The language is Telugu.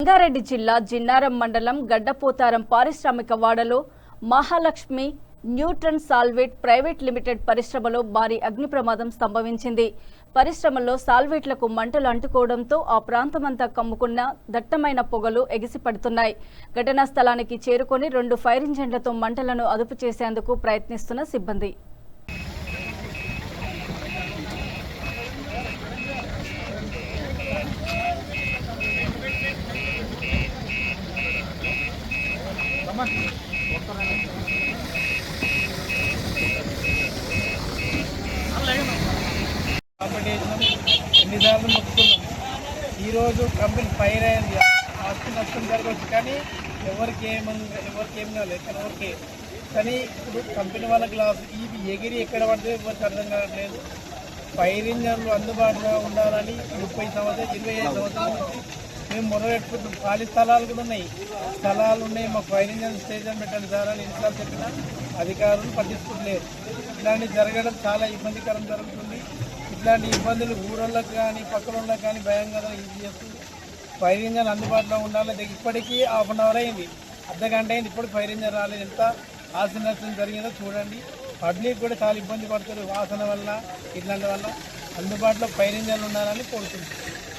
రంగారెడ్డి జిల్లా జిన్నారం మండలం గడ్డపోతారం పారిశ్రామిక వాడలో Mahalakshmi nutrient solvate private limited పరిశ్రమలో భారీ అగ్ని ప్రమాదం సంభవించింది. పరిశ్రమలో సాల్వేట్లకు మంటలు అంటుకోవడంతో ఆ ప్రాంతమంతా కమ్ముకున్న దట్టమైన పొగలు ఎగిసిపడుతున్నాయి. ఘటనా స్థలానికి చేరుకొని 2 ఫైర్ ఇంజన్లతో మంటలను అదుపు చేసేందుకు ప్రయత్నిస్తున్న సిబ్బంది. ఎన్నిసార్లు మొక్కుకున్నాం. ఈరోజు కంపెనీ ఫైర్ అయింది, ఆస్తి నష్టం జరగవచ్చు, కానీ ఎవరికి ఏం కాలేదు, ఎవరికి. కానీ ఇప్పుడు కంపెనీ వాళ్ళ గ్లాస్ ఇవి ఎగిరి ఎక్కడ పడితే ఎవరికి అర్థం కావట్లేదు. ఫైర్ ఇంజన్లు అందుబాటులో ఉండాలని 30 సంవత్సరాలు 25 సంవత్సరాల నుంచి మేము మొదలుపెట్టుకుంటాం. ఖాళీ స్థలాలు కూడా ఉన్నాయి, మాకు ఫైర్ ఇంజన్ స్టేషన్ పెట్టండి సార్ అని ఇంట్లో చెప్పినా అధికారులు పట్టించుకోలేరు. ఇలాంటివి జరగడం చాలా ఇబ్బందికరం జరుగుతుంది. ఇట్లాంటి ఇబ్బందులు ఊళ్ళకి కానీ పక్కన వాళ్ళకి కానీ భయం కదా ఇది చేస్తుంది. ఫైర్ ఇంజన్ అందుబాటులో ఉండాలి. ఇప్పటికీ ½ అన్ అవర్ అయింది, అర్ధగంట అయింది, ఇప్పుడు ఫైర్ ఇంజన్ రాలేదు. ఎంత ఆస్తి నష్టం జరిగిందో చూడండి. పబ్లిక్ కూడా చాలా ఇబ్బంది పడుతుంది వాసన వల్ల, ఇట్లాంటి వల్ల. అందుబాటులో ఫైర్ ఇంజన్లు ఉండాలని కోరుతున్నాం.